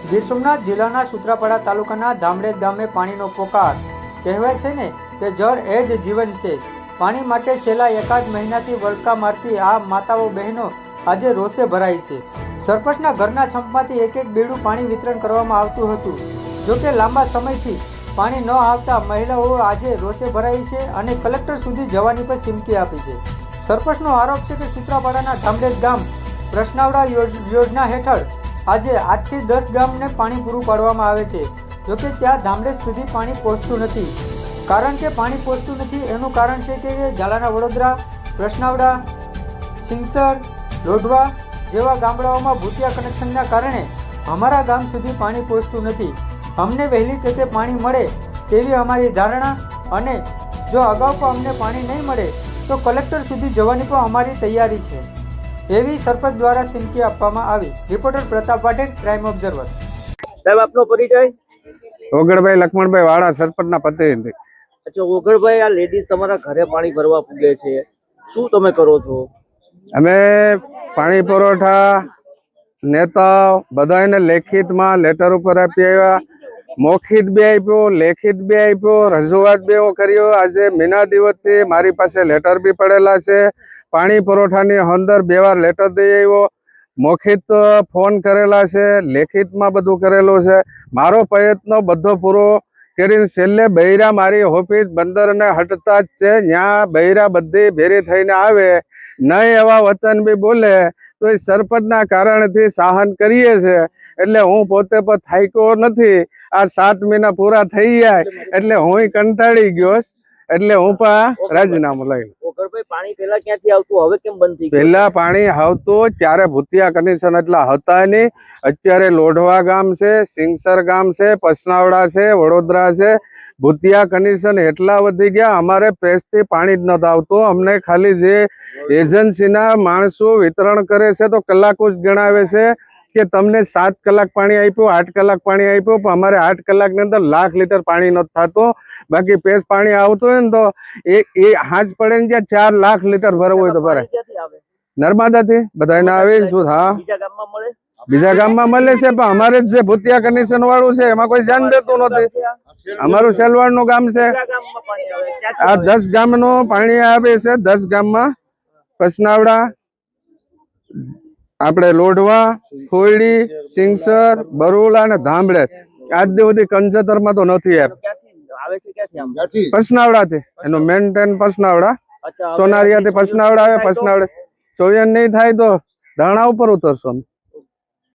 ગીર સોમનાથ જિલ્લાના સૂત્રાપાડા તાલુકાના ધામડેજ ગામે પાણીનો પોકાર કહેવાય છે ને કે જળ એ જ જીવન છે। પાણી માટે છેલ્લા એકાદ મહિનાથી વળકા મારતી આ માતાઓ બહેનો આજે રોષે ભરાઈ છે। સરપંચના ઘરના છંપમાંથી એક એક બેડું પાણી વિતરણ કરવામાં આવતું હતું, જોકે લાંબા સમયથી પાણી ન આવતા મહિલાઓ આજે રોષે ભરાઈ છે અને કલેક્ટર સુધી જવાની પણ ચીમકી આપી છે। સરપંચનો આરોપ છે કે સૂત્રાપાડાના ધામડેજ ગામ પ્રશ્નાવડા યોજના હેઠળ આજે 8 થી 10 ગામને પાણી પૂરું પાડવામાં આવે છે, જોકે ત્યાં ધામડેજ સુધી પાણી પહોંચતું નથી। કારણ કે પાણી પહોંચતું નથી એનું કારણ છે કે ઝાલાના વડોદરા, પ્રશ્નાવડા, સિંગસર, લોઢવા જેવા ગામડાઓમાં ભૂતિયા કનેક્શનના કારણે અમારા ગામ સુધી પાણી પહોંચતું નથી। અમને વહેલી તકે પાણી મળે તેવી અમારી ધારણા, અને જો અગાઉ પણ અમને પાણી નહીં મળે તો કલેક્ટર સુધી જવાની પણ અમારી તૈયારી છે, એવી સરપંચ દ્વારા ચીમકી આપવામાં આવી। Reporter Pratap Patil, crime observer. સાહેબ, આપનો પરિચય? ઓગળભાઈ લક્ષ્મણભાઈ વાળા, સરપંચના પ્રતિનિધિ। અચ્છા ઓગળભાઈ, આ લેડીઝ તમારા ઘરે પાણી ભરવા પૂગે છે, શું તમે કરો છો? અમે પાણી પુરવઠા નેતાઓ બધાને લેખિતમાં લેટર ઉપર આપી આવ્યા, મૌખિત બી આપ્યો, લેખિત બી આપ્યો, રજૂઆત બી હું કર્યો। આજે મીના દિવસથી મારી પાસે લેટર બી પડેલા છે। પાણી પુરવઠાની અંદર 2 વાર લેટર દઈ આવ્યો, મૌખિત ફોન કરેલા છે, લેખિતમાં બધું કરેલું છે। મારો પ્રયત્ન બધો પૂરો કરીને છેલ્લે બૈરા મારી ઓફિસ બંદરને હટતા જ છે, ત્યાં બૈરા બધી ભેરી થઈને આવે, નહીં એવા વતન બી બોલે તો એ સરપંચના કારણથી સહન કરીએ છે। એટલે હું પોતે પણ થાક્યો નથી। આ 7 મહિના પૂરા થઈ જાય એટલે હું કંટાળી ગયો, એટલે હું પણ રાજીનામું લઈ। ઓગળભાઈ, પાણી પહેલા ક્યાંથી આવતું, હવે કેમ બંધ થઈ ગયું? પહેલા પાણી આવતું ત્યારે ભૂતિયા કનેક્શન એટલા હતા નહીં। અત્યારે લોઢવા ગામ છે, સિંગસર ગામ છે, પસનાવડા છે, વડોદરા છે, ભૂતિયા કનેક્શન એટલા વધી ગયા, અમારે પ્રેસથી પાણી જ નથી આવતું। અમને ખાલી જે એજન્સીના માણસો વિતરણ કરે છે તો કલાકો જ ગણાવે છે કે તમને 7 કલાક પાણી આપ્યું, 8 કલાક પાણી આપ્યું, પણ અમારે 8 કલાકની અંદર 1 લાખ લીટર પાણી નથી થતું। બાકી પેસ પાણી આવતું હોય ને તો એ હાજ પડે ને ત્યાં 4 લાખ લીટર ભરવું હોય તો ભરે। નર્મદાથી બધાને આવે શું? હા, બીજા ગામમાં મળે છે, પણ અમારે જે ભૂતિયા કનેક્શન વાળું છે એમાં કોઈ ધ્યાન દેતું નથી। અમારું સેલવાડ નું ગામ છે, આ 10 ગામનું પાણી આવે છે। 10 ગામમાં પસનાવડા, આપણે લોઢવા, થોયડી, સિંગસર, બરુલા અને ધામડેજ, આજ સુધી કંજતરમાં તો નથી આવે। પસનાવડાથી એનું મેન્ટેન પસનાવડા, સોનારિયાથી પસનાવડા આવે, પસનાવડા 24 નહીં થાય તો ધારણા ઉપર ઉતરશો।